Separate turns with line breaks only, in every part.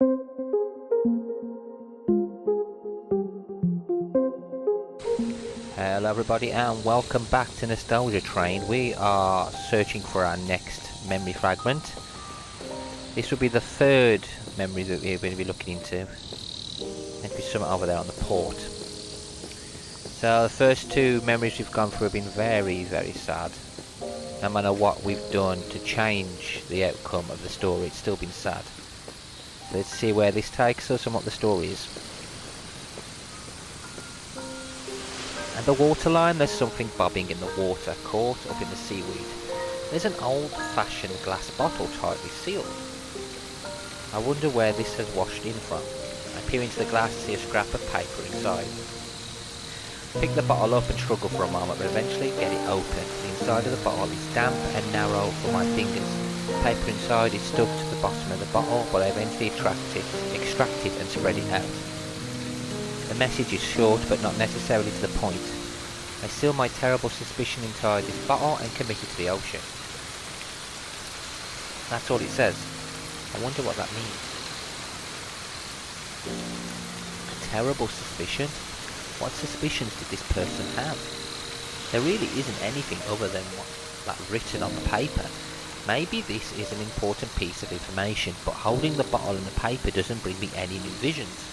Hello everybody and welcome back to Nostalgia Train. We are searching for our next memory fragment. This will be the third memory that we're going to be looking into. There'll be something over there on the port. So the first two memories we've gone through have been very, very sad. No matter what we've done to change the outcome of the story, it's still been sad. So let's see where this takes us and what the story is. At the waterline, there's something bobbing in the water, caught up in the seaweed. There's an old-fashioned glass bottle tightly sealed. I wonder where this has washed in from. I peer into the glass to see a scrap of paper inside. Pick the bottle up and struggle for a moment, but eventually get it open. The inside of the bottle is damp and narrow for my fingers. The paper inside is stuck to the bottom of the bottle, but I eventually extract it and spread it out. The message is short, but not necessarily to the point. I seal my terrible suspicion inside this bottle and commit it to the ocean. That's all it says. I wonder what that means. A terrible suspicion? What suspicions did this person have? There really isn't anything other than what's written on the paper. Maybe this is an important piece of information, but holding the bottle and the paper doesn't bring me any new visions.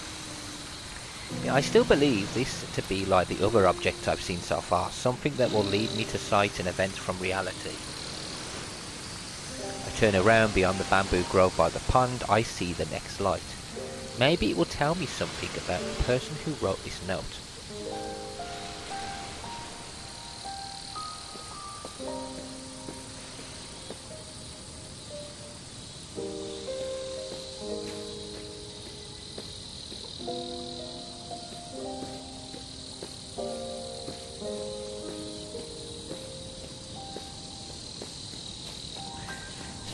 I still believe this to be like the other objects I've seen so far, something that will lead me to sight and events from reality. I turn around beyond the bamboo grove by the pond. I see the next light. Maybe it will tell me something about the person who wrote this note.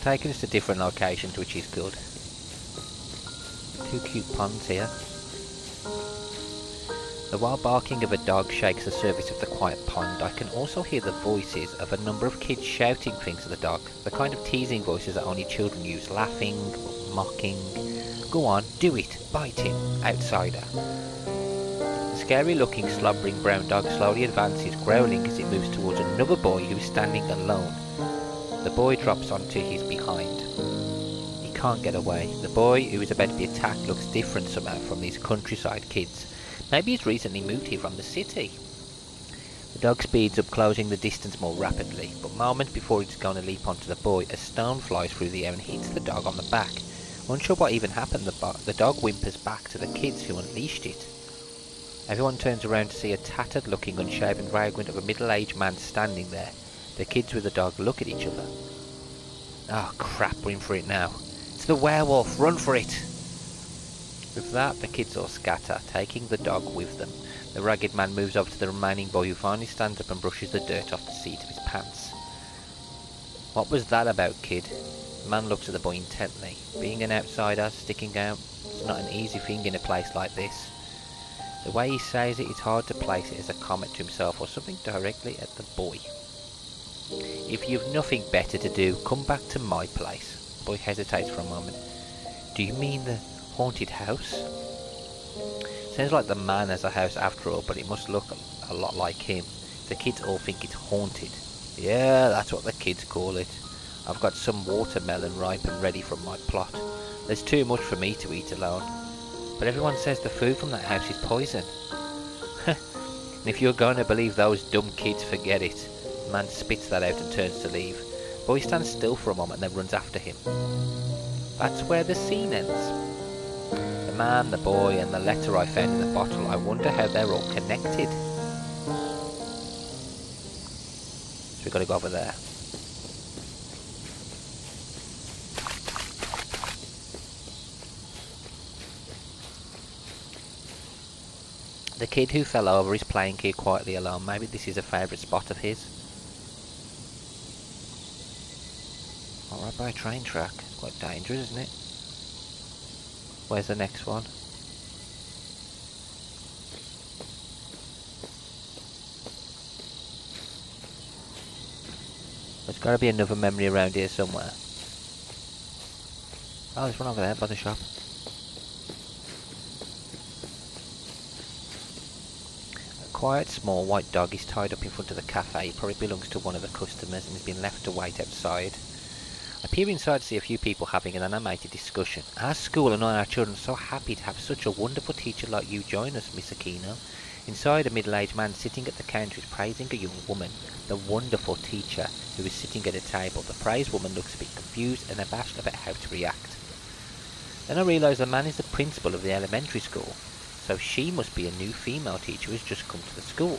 Taking us to different locations, which is good. Two cute ponds here. The wild barking of a dog shakes the surface of the quiet pond. I can also hear the voices of a number of kids shouting things at the dog. The kind of teasing voices that only children use, laughing, mocking. Go on, do it, bite him, outsider. The scary looking slobbering brown dog slowly advances, growling as it moves towards another boy who is standing alone. The boy drops onto his behind. He can't get away. The boy who is about to be attacked looks different somehow from these countryside kids. Maybe he's recently moved here from the city. The dog speeds up, closing the distance more rapidly, but moments before it's going to leap onto the boy, a stone flies through the air and hits the dog on the back. Unsure what even happened, the dog whimpers back to the kids who unleashed it. Everyone turns around to see a tattered looking, unshaven vagrant of a middle-aged man standing there. The kids with the dog look at each other. Oh crap, we're in for it now. It's the werewolf, run for it! With that, the kids all scatter, taking the dog with them. The ragged man moves over to the remaining boy, who finally stands up and brushes the dirt off the seat of his pants. What was that about, kid? The man looks at the boy intently. Being an outsider, sticking out, it's not an easy thing in a place like this. The way he says it, it's hard to place it as a comment to himself or something directly at the boy. If you've nothing better to do, come back to my place. The boy hesitates for a moment. Do you mean the haunted house? Sounds like the man has a house after all, but it must look a lot like him. The kids all think it's haunted. Yeah, that's what the kids call it. I've got some watermelon ripe and ready from my plot. There's too much for me to eat alone. But everyone says the food from that house is poison. And if you're going to believe those dumb kids, forget it. The man spits that out and turns to leave. The boy stands still for a moment and then runs after him. That's where the scene ends. The man, the boy, and the letter I found in the bottle. I wonder how they're all connected. So we've got to go over there. The kid who fell over is playing here quietly alone. Maybe this is a favourite spot of his. Right by a train track. It's quite dangerous, isn't it? Where's the next one? There's got to be another memory around here somewhere. Oh, there's one over there by the shop. quiet small white dog is tied up in front of the cafe. It probably belongs to one of the customers and has been left to wait outside. I peer inside to see a few people having an animated discussion. Our school and all our children are so happy to have such a wonderful teacher like you join us, Miss Aquino. Inside, a middle-aged man sitting at the counter is praising a young woman, the wonderful teacher who is sitting at a table. The praised woman looks a bit confused and abashed about how to react. Then I realise the man is the principal of the elementary school, so she must be a new female teacher who has just come to the school.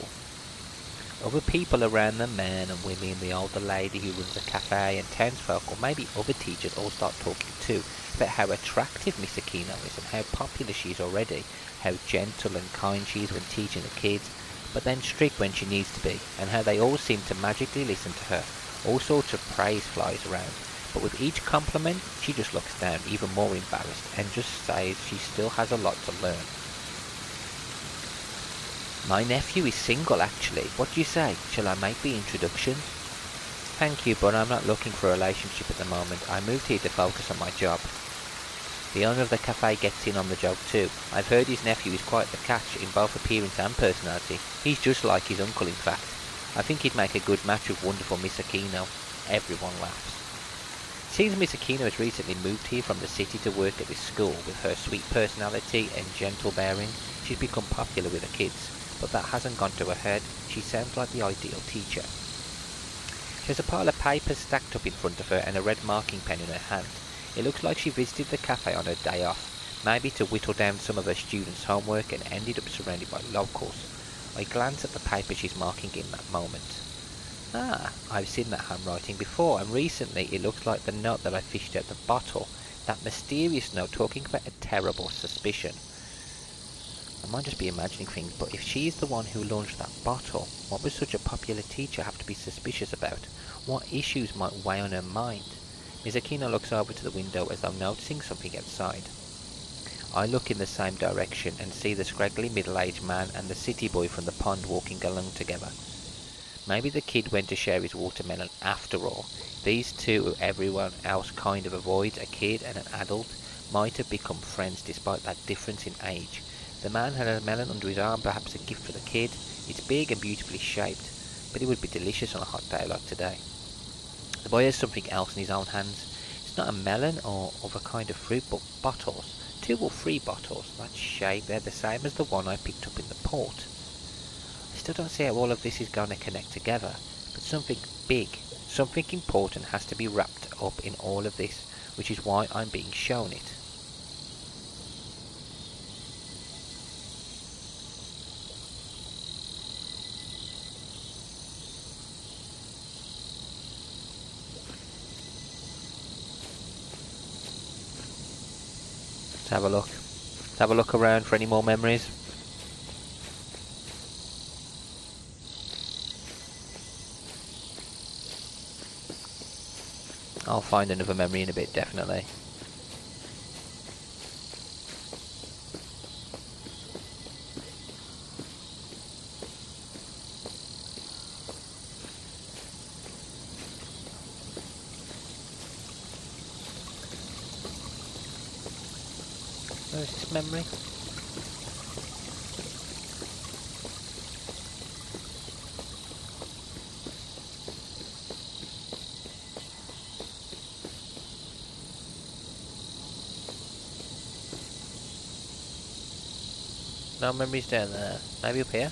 Other people around, the men and women, the older lady who runs the cafe, and townsfolk, or maybe other teachers, all start talking too about how attractive Miss Aquino is and how popular she is already, how gentle and kind she is when teaching the kids, but then strict when she needs to be, and how they all seem to magically listen to her. All sorts of praise flies around, but with each compliment she just looks down, even more embarrassed, and just says she still has a lot to learn. My nephew is single, actually. What do you say? Shall I make the introductions? Thank you, but I'm not looking for a relationship at the moment. I moved here to focus on my job. The owner of the cafe gets in on the joke too. I've heard his nephew is quite the catch in both appearance and personality. He's just like his uncle, in fact. I think he'd make a good match with wonderful Miss Aquino. Everyone laughs. Seems Miss Aquino has recently moved here from the city to work at this school. With her sweet personality and gentle bearing, she's become popular with the kids. But that hasn't gone to her head. She sounds like the ideal teacher. She has a pile of papers stacked up in front of her and a red marking pen in her hand. It looks like she visited the cafe on her day off, maybe to whittle down some of her students' homework, and ended up surrounded by locals. I glance at the paper she's marking in that moment. Ah, I've seen that handwriting before, and recently it looks like the note that I fished out the bottle. That mysterious note talking about a terrible suspicion. I might just be imagining things, but if she's the one who launched that bottle, what would such a popular teacher have to be suspicious about? What issues might weigh on her mind? Miss Aquino looks over to the window as though noticing something outside. I look in the same direction and see the scraggly middle-aged man and the city boy from the pond walking along together. Maybe the kid went to share his watermelon after all. These two, who everyone else kind of avoids, a kid and an adult, might have become friends despite that difference in age. The man had a melon under his arm, perhaps a gift for the kid. It's big and beautifully shaped, but it would be delicious on a hot day like today. The boy has something else in his own hands. It's not a melon or other kind of fruit, but bottles. 2 or 3 bottles. That shape, they're the same as the one I picked up in the port. I still don't see how all of this is going to connect together, but something big, something important has to be wrapped up in all of this, which is why I'm being shown it. Let's have a look. Let's have a look around for any more memories. I'll find another memory in a bit, definitely. Where's this memory? No memories down there. Maybe up here?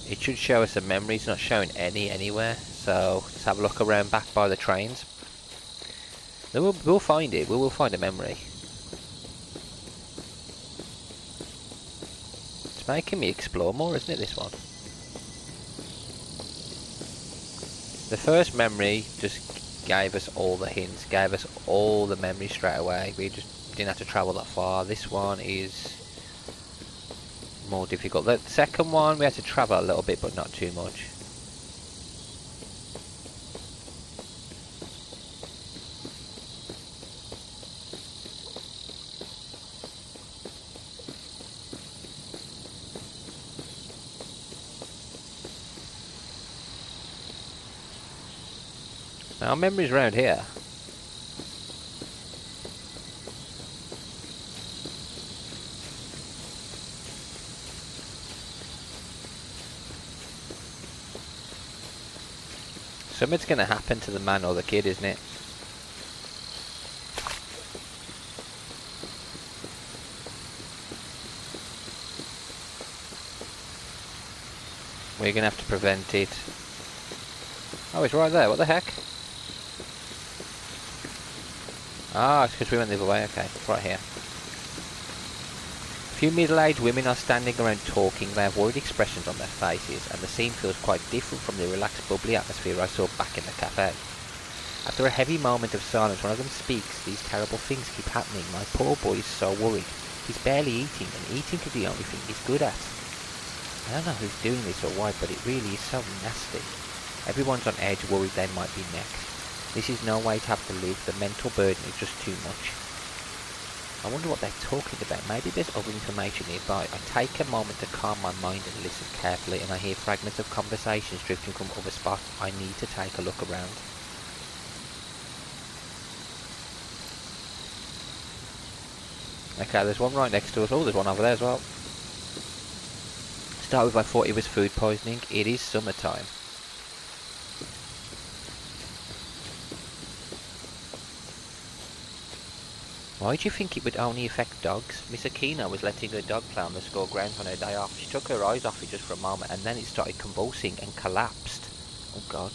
It should show us a memory. It's not showing any anywhere. So let's have a look around back by the trains. Then we'll find it. We will find a memory. It's making me explore more, isn't it, this one? The first memory just gave us all the hints, gave us all the memories straight away. We just didn't have to travel that far. This one is more difficult. The second one we had to travel a little bit, but not too much. Our memories round here. Something's gonna happen to the man or the kid, isn't it? We're gonna have to prevent it. Oh, it's right there. What the heck? Ah, it's because we went the other way. Okay, it's right here. A few middle-aged women are standing around talking. They have worried expressions on their faces, and the scene feels quite different from the relaxed, bubbly atmosphere I saw back in the cafe. After a heavy moment of silence, one of them speaks. These terrible things keep happening. My poor boy is so worried. He's barely eating, and eating is the only thing he's good at. I don't know who's doing this or why, but it really is so nasty. Everyone's on edge, worried they might be next. This is no way to have to live. The mental burden is just too much. I wonder what they're talking about. Maybe there's other information nearby. I take a moment to calm my mind and listen carefully, and I hear fragments of conversations drifting from other spots. I need to take a look around. Okay, there's one right next to us. Oh, there's one over there as well. Start with, I thought it was food poisoning. It is summertime. Why do you think it would only affect dogs? Miss Aquino was letting her dog play on the school grounds on her day off. She took her eyes off it just for a moment, and then it started convulsing and collapsed. Oh God.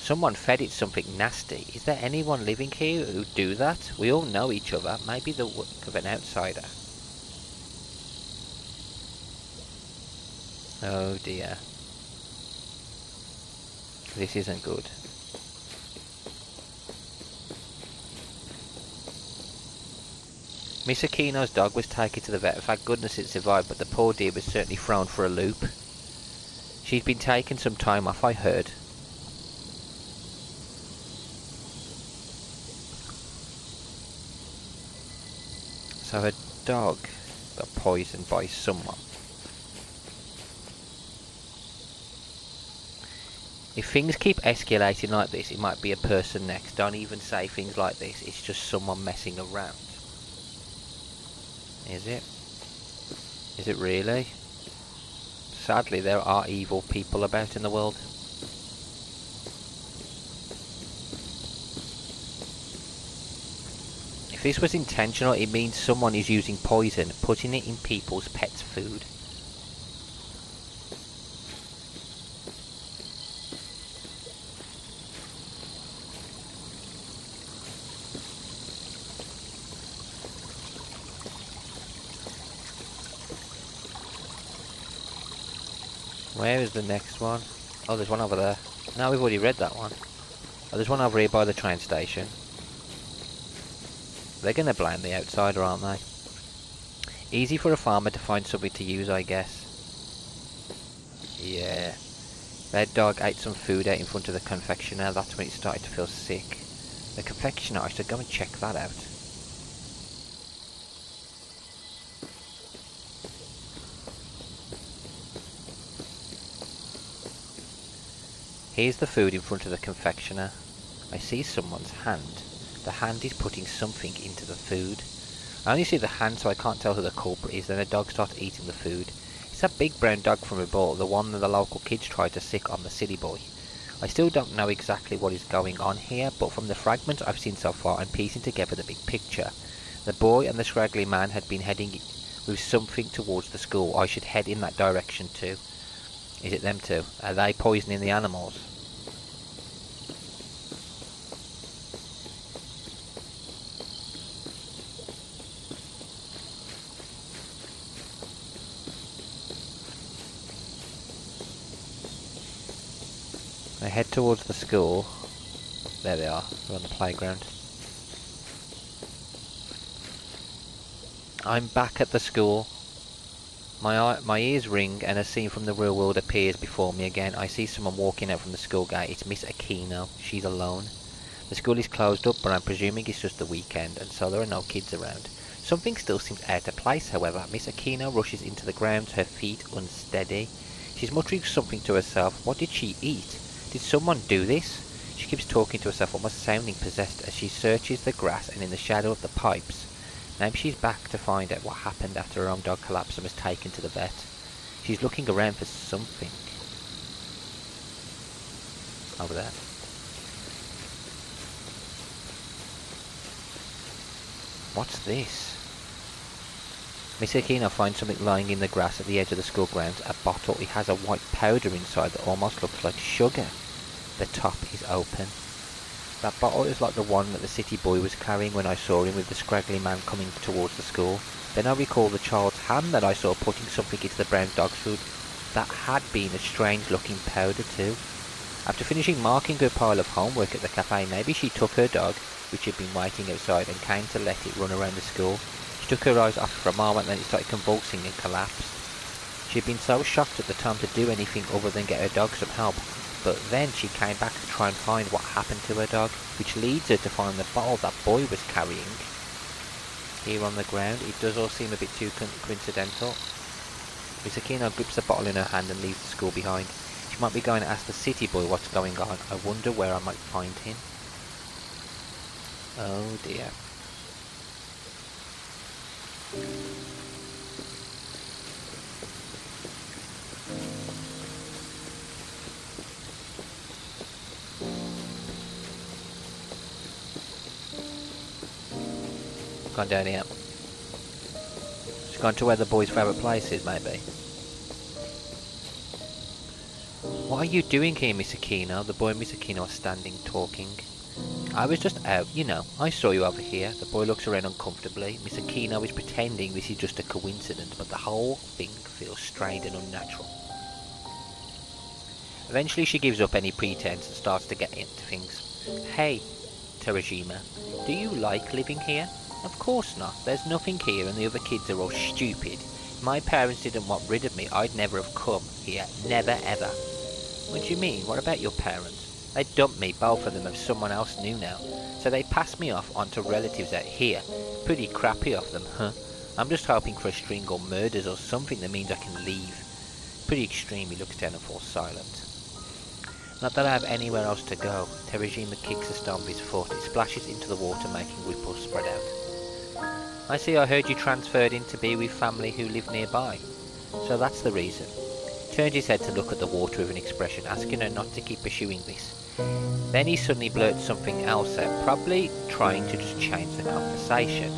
Someone fed it something nasty. Is there anyone living here who would do that? We all know each other. Maybe the work of an outsider. Oh dear. This isn't good. Miss Aquino's dog was taken to the vet. Thank goodness it survived, but the poor dear was certainly thrown for a loop. She'd been taking some time off, I heard. So her dog got poisoned by someone. If things keep escalating like this, it might be a person next. Don't even say things like this. It's just someone messing around. Is it? Is it really? Sadly, there are evil people about in the world. If this was intentional, it means someone is using poison, putting it in people's pets' food. Where is the next one? Oh, there's one over there. No, we've already read that one. Oh, there's one over here by the train station. They're going to blame the outsider, aren't they? Easy for a farmer to find something to use, I guess. Yeah. Their dog ate some food out in front of the confectioner. That's when it started to feel sick. The confectioner, I should go and check that out. Here's the food in front of the confectioner. I see someone's hand. The hand is putting something into the food. I only see the hand, so I can't tell who the culprit is. Then the dog starts eating the food. It's that big brown dog from Reborn, the one that the local kids tried to sick on the silly boy. I still don't know exactly what is going on here, but from the fragments I've seen so far, I'm piecing together the big picture. The boy and the scraggly man had been heading with something towards the school. I should head in that direction too. Is it them two? Are they poisoning the animals? I head towards the school. There they are. They're on the playground. I'm back at the school. My ears ring and a scene from the real world appears before me again. I see someone walking out from the school gate. It's Miss Aquino. She's alone. The school is closed up, but I'm presuming it's just the weekend, and so there are no kids around. Something still seems out of place, however. Miss Aquino rushes into the grounds, her feet unsteady. She's muttering something to herself. What did she eat? Did someone do this? She keeps talking to herself, almost sounding possessed, as she searches the grass and in the shadow of the pipes. Maybe she's back to find out what happened after her own dog collapsed and was taken to the vet. She's looking around for something. Over there. What's this? Miss Aquino finds something lying in the grass at the edge of the school grounds. A bottle. It has a white powder inside that almost looks like sugar. The top is open. That bottle is like the one that the city boy was carrying when I saw him with the scraggly man coming towards the school. Then I recall the child's hand that I saw putting something into the brown dog's food. That had been a strange looking powder too. After finishing marking her pile of homework at the cafe, maybe she took her dog, which had been waiting outside, and came to let it run around the school. She took her eyes off for a moment, then it started convulsing and collapsed. She had been so shocked at the time to do anything other than get her dog some help, but then she came back to try and find what happened to her dog, which leads her to find the bottle that boy was carrying. Here on the ground, it does all seem a bit too coincidental. Miss Aquino grips the bottle in her hand and leaves the school behind. She might be going to ask the city boy what's going on. I wonder where I might find him. Oh dear. Gone down here. She's gone to where the boy's favourite place is, maybe. What are you doing here, Miss Aquino? The boy and Miss Aquino are standing, talking. I was just out, you know. I saw you over here. The boy looks around uncomfortably. Miss Aquino is pretending this is just a coincidence, but the whole thing feels strained and unnatural. Eventually she gives up any pretense and starts to get into things. Hey, Terajima, do you like living here? Of course not. There's nothing here and the other kids are all stupid. If my parents didn't want rid of me, I'd never have come here. Never ever. What do you mean? What about your parents? They dumped me, both of them, if someone else knew now. So they passed me off onto relatives out here. Pretty crappy of them, huh? I'm just hoping for a string or murders or something that means I can leave. Pretty extreme. He looks down and falls silent. Not that I have anywhere else to go. Terajima kicks a stone with his foot. It splashes into the water, making ripples spread out. I see. I heard you transferred in to be with family who live nearby. So that's the reason. Turns his head to look at the water with an expression, asking her not to keep pursuing this. Then he suddenly blurts something else out, probably trying to just change the conversation.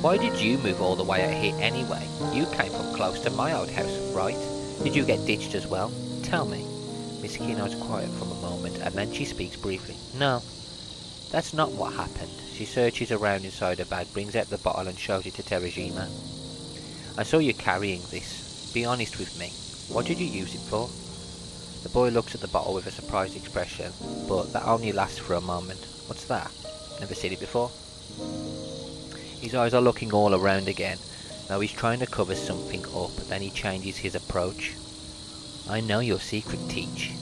Why did you move all the way out here anyway? You came from close to my old house, right? Did you get ditched as well? Tell me. Miss Aquino is quiet for a moment, and then she speaks briefly. No, that's not what happened. She searches around inside her bag, brings out the bottle and shows it to Terajima. I saw you carrying this. Be honest with me. What did you use it for? The boy looks at the bottle with a surprised expression, but that only lasts for a moment. What's that? Never seen it before? His eyes are looking all around again. Now he's trying to cover something up, then he changes his approach. I know your secret, Teach.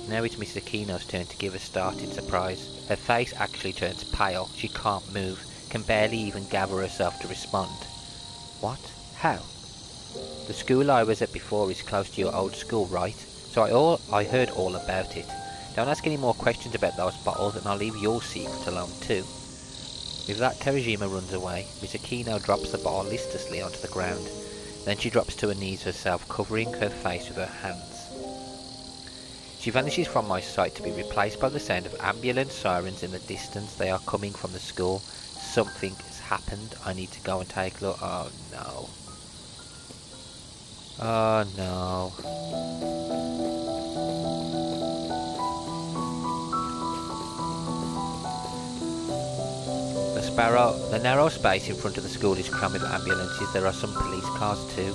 Now it's Miss Aquino's turn to give a start in surprise. Her face actually turns pale. She can't move, can barely even gather herself to respond. What? How? The school I was at before is close to your old school, right? So I heard all about it. Don't ask any more questions about those bottles and I'll leave your secret alone too. With that, Terajima runs away. Miss Aquino drops the bottle listlessly onto the ground. Then she drops to her knees herself, covering her face with her hands. She vanishes from my sight to be replaced by the sound of ambulance sirens in the distance. They are coming from the school. Something has happened. I need to go and take a look. Oh no. Oh no. The narrow space in front of the school is crammed with ambulances. There are some police cars too.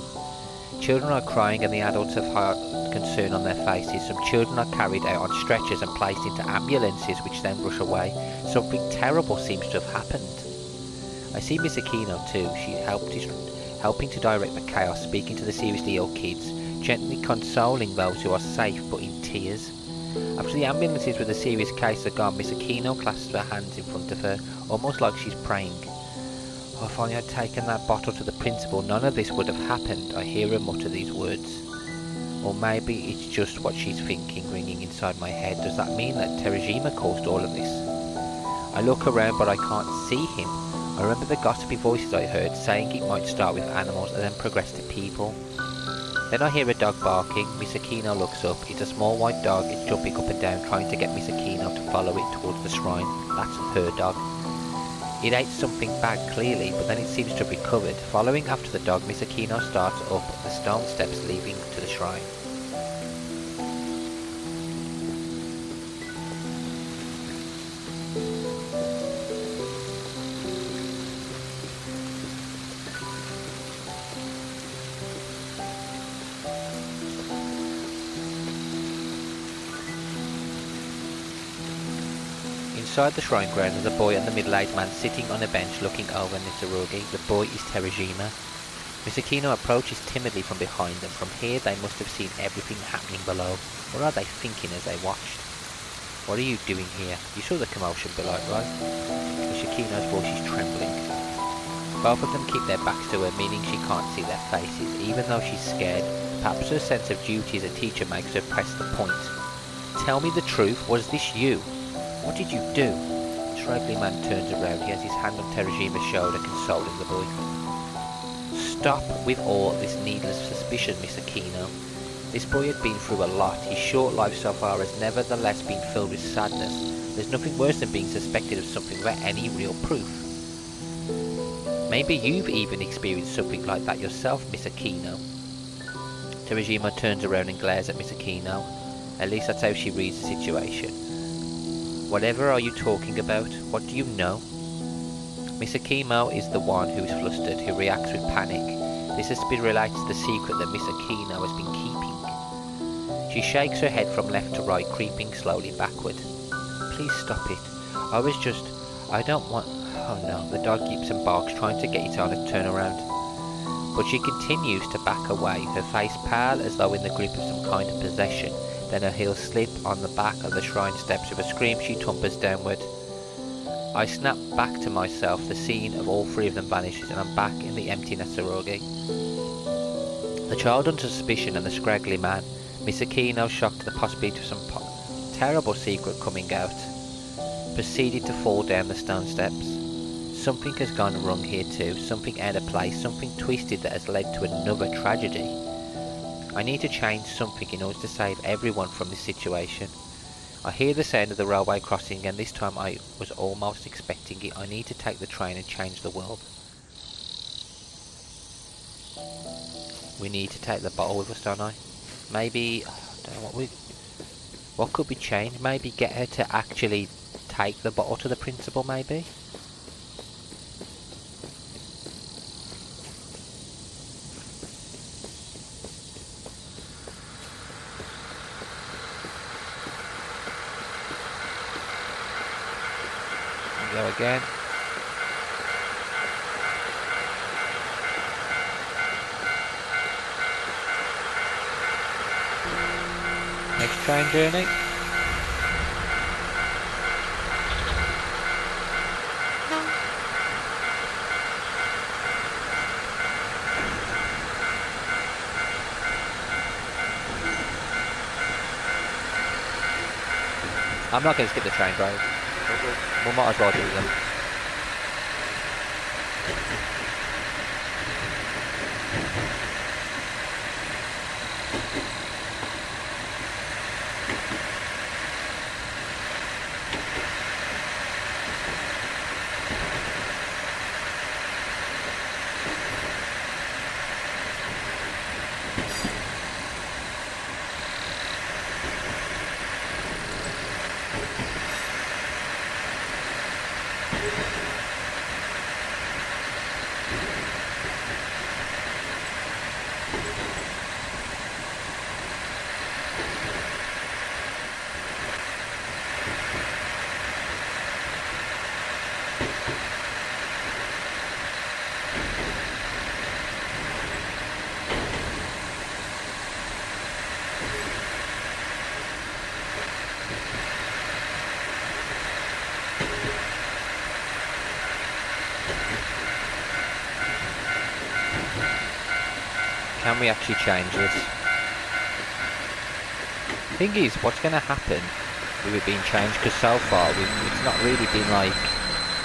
Children are crying and the adults have hard concern on their faces. Some children are carried out on stretchers and placed into ambulances which then rush away. Something terrible seems to have happened. I see Miss Aquino too. She helping to direct the chaos, speaking to the seriously ill kids, gently consoling those who are safe but in tears. After the ambulances with a serious case are gone, Miss Aquino clasps her hands in front of her, almost like she's praying. Oh, if I had taken that bottle to the principal, none of this would have happened. I hear her mutter these words. Or maybe it's just what she's thinking ringing inside my head. Does that mean that Terajima caused all of this? I look around but I can't see him. I remember the gossipy voices I heard saying it might start with animals and then progress to people. Then I hear a dog barking. Miss Aquino looks up. It's a small white dog. It's jumping up and down trying to get Miss Aquino to follow it towards the shrine. That's her dog. It ate something bad clearly, but then it seems to have recovered. Following after the dog, Miss Aquino starts up the stone steps leading to the shrine. Inside the shrine ground is a boy and the middle-aged man sitting on a bench looking over Nitsurugi. The boy is Terajima. Miss Aquino approaches timidly from behind them. From here they must have seen everything happening below. What are they thinking as they watched? What are you doing here? You saw the commotion below, right? Miss Aquino's voice is trembling. Both of them keep their backs to her, meaning she can't see their faces. Even though she's scared, perhaps her sense of duty as a teacher makes her press the point. Tell me the truth, was this you? What did you do? The straggly man turns around. He has his hand on Terajima's shoulder, consoling the boy. Stop with all this needless suspicion, Miss Aquino. This boy had been through a lot. His short life so far has nevertheless been filled with sadness. There's nothing worse than being suspected of something without any real proof. Maybe you've even experienced something like that yourself, Miss Aquino. Terajima turns around and glares at Miss Aquino. At least that's how she reads the situation. Whatever are you talking about? What do you know? Miss Aquino is the one who is flustered, who reacts with panic. This has been related to the secret that Miss Aquino has been keeping. She shakes her head from left to right, creeping slowly backward. Please stop it. I don't want... Oh no, the dog yips and barks, trying to get its owner to turn around. But she continues to back away, her face pale as though in the grip of some kind of possession. Then her heels slip on the back of the shrine steps. With a scream, she tumbers downward. I snap back to myself. The scene of all three of them vanishes, and I'm back in the empty Nitsurugi. The child under suspicion and the scraggly man. Miss Aquino, shocked at the possibility of some terrible secret coming out, proceeded to fall down the stone steps. Something has gone wrong here too. Something out of place. Something twisted that has led to another tragedy. I need to change something in order to save everyone from this situation. I hear the sound of the railway crossing, and this time I was almost expecting it. I need to take the train and change the world. We need to take the bottle with us, don't I? Maybe... I don't know what could be changed? Maybe get her to actually take the bottle to the principal, maybe? Go again. Next train journey. I'm not going to skip the train, bro. We might as well do them. Can we actually change this? Thing is, what's going to happen with it being changed? Because so far, it's not really been like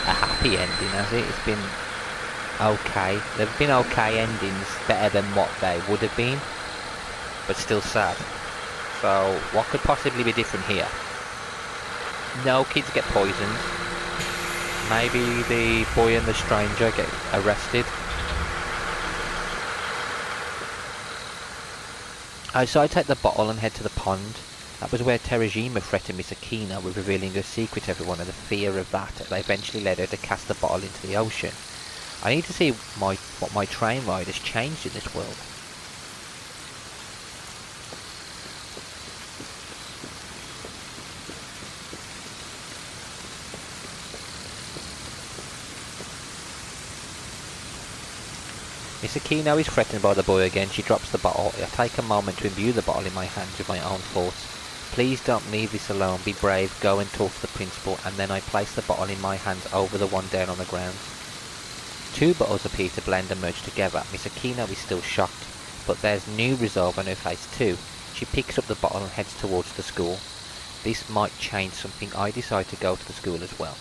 a happy ending, has it? It's been okay. There've been okay endings, better than what they would have been, but still sad. So, what could possibly be different here? No kids get poisoned. Maybe the boy and the stranger get arrested. So I take the bottle and head to the pond. That was where Terajima threatened Miss Akina with revealing her secret to everyone, and the fear of that eventually led her to cast the bottle into the ocean. I need to see what my train ride has changed in this world. Miss Aquino is threatened by the boy again. She drops the bottle. I take a moment to imbue the bottle in my hands with my own thoughts. Please don't leave this alone. Be brave. Go and talk to the principal. And then I place the bottle in my hands over the one down on the ground. Two bottles appear to blend and merge together. Miss Aquino is still shocked, but there's new resolve on her face too. She picks up the bottle and heads towards the school. This might change something. I decide to go to the school as well.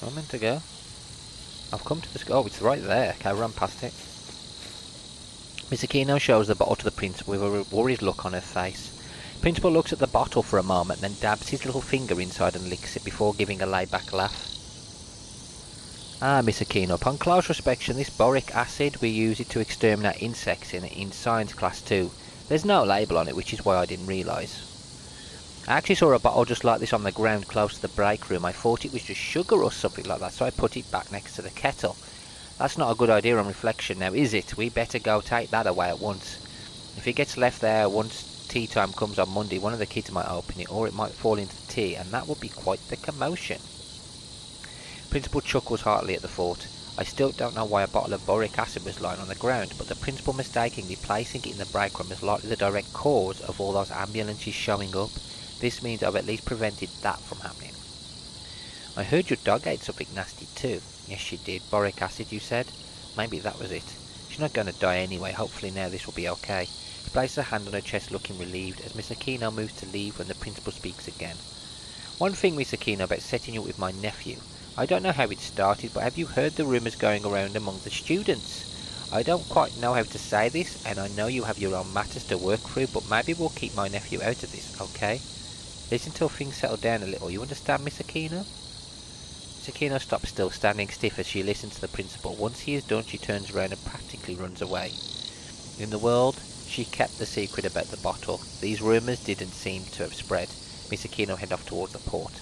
I'm meant to go. I've come to the school. Oh, it's right there. Okay, I run past it. Miss Aquino shows the bottle to the principal with a worried look on her face. Principal looks at the bottle for a moment, then dabs his little finger inside and licks it before giving a laid-back laugh. Ah, Miss Aquino, upon close inspection, this boric acid, we use it to exterminate insects in science class too. There's no label on it, which is why I didn't realise. I actually saw a bottle just like this on the ground close to the break room. I thought it was just sugar or something like that, so I put it back next to the kettle. That's not a good idea on reflection now, is it? We better go take that away at once. If it gets left there once tea time comes on Monday, one of the kids might open it, or it might fall into the tea, and that would be quite the commotion. Principal chuckles heartily at the thought. I still don't know why a bottle of boric acid was lying on the ground, but the principal mistakenly placing it in the break room is likely the direct cause of all those ambulances showing up. This means I've at least prevented that from happening. I heard your dog ate something nasty too. Yes, she did. Boric acid, you said? Maybe that was it. She's not going to die anyway. Hopefully now this will be okay. She places her hand on her chest looking relieved as Miss Aquino moves to leave when the principal speaks again. One thing, Miss Aquino, about setting you up with my nephew. I don't know how it started, but have you heard the rumours going around among the students? I don't quite know how to say this, and I know you have your own matters to work through, but maybe we'll keep my nephew out of this, okay? Listen till things settle down a little. You understand, Miss Aquino? Miss Aquino stops still, standing stiff as she listens to the principal. Once he is done, she turns around and practically runs away. In the world, she kept the secret about the bottle. These rumours didn't seem to have spread. Miss Aquino head off towards the port.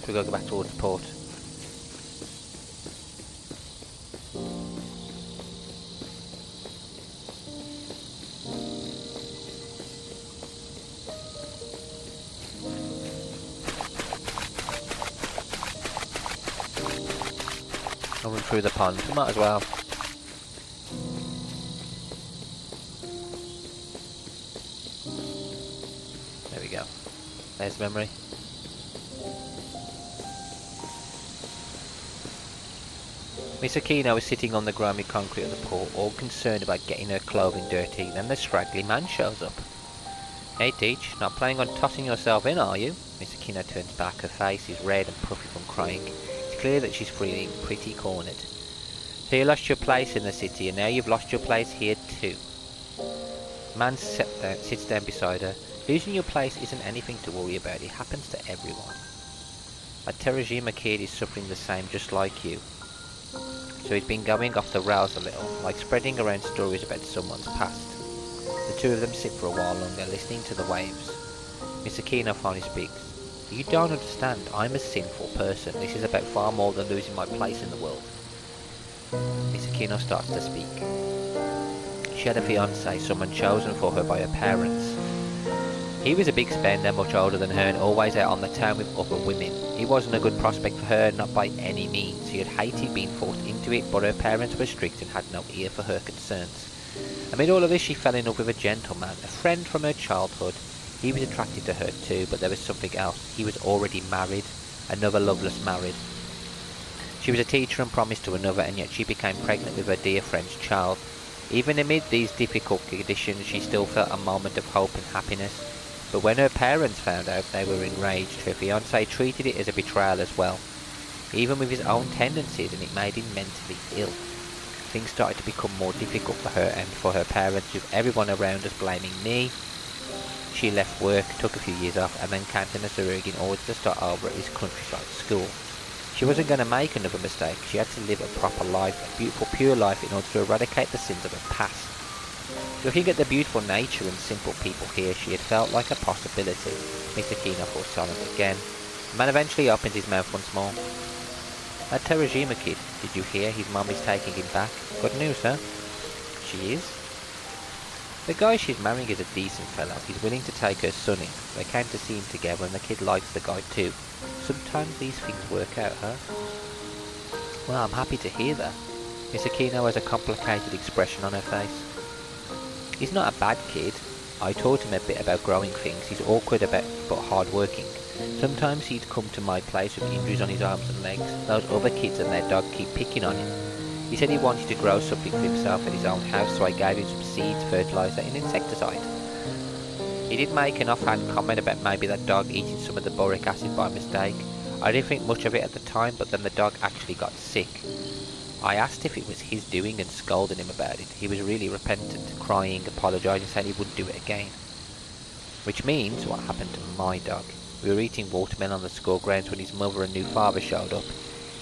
So we go back towards the port. I'll run through the pond. We might as well. There we go. There's the memory. Miss Aquino is sitting on the grimy concrete of the port, all concerned about getting her clothing dirty. Then the straggly man shows up. Hey Teach, not planning on tossing yourself in, are you? Miss Aquino turns back, her face is red and puffy from crying. It's clear that she's feeling pretty cornered. So you lost your place in the city, and now you've lost your place here too. The man sits down beside her. Losing your place isn't anything to worry about, it happens to everyone. That Terajima kid is suffering the same just like you. So he's been going off the rails a little, like spreading around stories about someone's past. The two of them sit for a while longer, listening to the waves. Miss Aquino finally speaks. You don't understand, I'm a sinful person. This is about far more than losing my place in the world. Miss Aquino starts to speak. She had a fiancé, someone chosen for her by her parents. He was a big spender, much older than her, and always out on the town with other women. He wasn't a good prospect for her, not by any means. She had hated being forced into it, but her parents were strict and had no ear for her concerns. Amid all of this, she fell in love with a gentleman, a friend from her childhood. He was attracted to her too, but there was something else. He was already married, another loveless married. She was a teacher and promised to another, and yet she became pregnant with her dear friend's child. Even amid these difficult conditions, she still felt a moment of hope and happiness. But when her parents found out, they were enraged. Her fiancé treated it as a betrayal as well, even with his own tendencies, and it made him mentally ill. Things started to become more difficult for her and for her parents, with everyone around us blaming me. She left work, took a few years off, and then came to Nazarug in order to start over at his countryside school. She wasn't going to make another mistake. She had to live a proper life, a beautiful, pure life, in order to eradicate the sins of her past. Looking at the beautiful nature and simple people here, she had felt like a possibility. Mr. Kino fell silent again. The man eventually opened his mouth once more. That Terajima kid, did you hear? His mum is taking him back. Good news, huh? She is? The guy she's marrying is a decent fellow. He's willing to take her son in. They came to see him together and the kid likes the guy too. Sometimes these things work out, huh? Well, I'm happy to hear that. Miss Aquino has a complicated expression on her face. He's not a bad kid. I taught him a bit about growing things. He's awkward but hard-working. Sometimes he'd come to my place with injuries on his arms and legs. Those other kids and their dog keep picking on him. He said he wanted to grow something for himself at his own house, so I gave him some seeds, fertiliser and insecticide. He did make an offhand comment about maybe that dog eating some of the boric acid by mistake. I didn't think much of it at the time, but then the dog actually got sick. I asked if it was his doing and scolded him about it. He was really repentant, crying, apologising, saying he wouldn't do it again. Which means what happened to my dog. We were eating watermelon on the school grounds when his mother and new father showed up.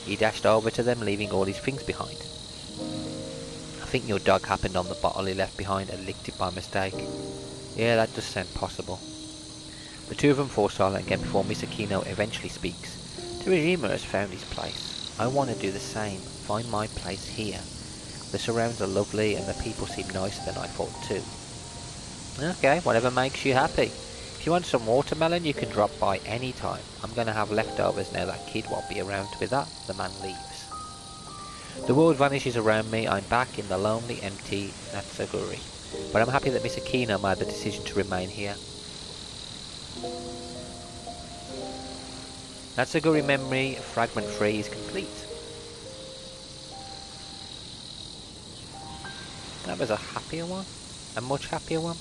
He dashed over to them, leaving all his things behind. I think your dog happened on the bottle he left behind and licked it by mistake. Yeah, that does sound possible. The two of them fall silent again before Miss Aquino eventually speaks. Terajima has found his place. I want to do the same, find my place here. The surrounds are lovely and the people seem nicer than I thought too. Okay, whatever makes you happy. If you want some watermelon, you can drop by any time. I'm going to have leftovers now that kid won't be around. With that, the man leaves. The world vanishes around me. I'm back in the lonely, empty Natsuguri. But I'm happy that Miss Aquino made the decision to remain here. Natsuguri memory fragment 3 is complete. That was a happier one. A much happier one.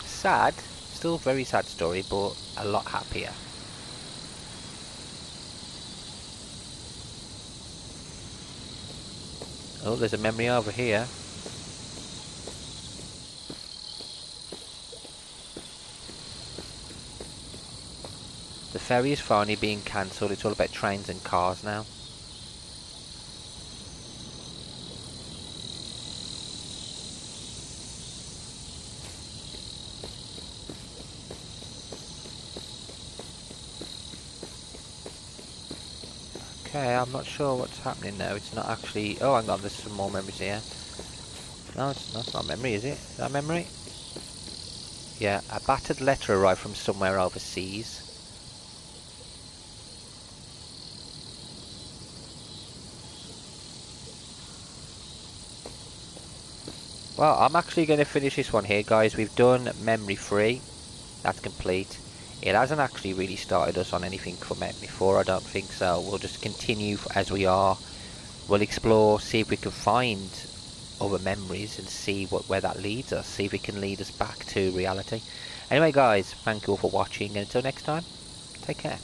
Sad. Still a very sad story, but a lot happier. Oh, there's a memory over here. The ferry is finally being cancelled. It's all about trains and cars now. Okay, I'm not sure what's happening now. It's not actually... Oh, hang on, there's some more memories here. No, that's not memory, is it? Is that memory? Yeah, a battered letter arrived from somewhere overseas. Well, I'm actually going to finish this one here, guys. We've done memory 3. That's complete. It hasn't actually really started us on anything for memory 4, I don't think so. We'll just continue as we are. We'll explore, see if we can find other memories and see where that leads us. See if it can lead us back to reality. Anyway, guys, thank you all for watching, and until next time, take care.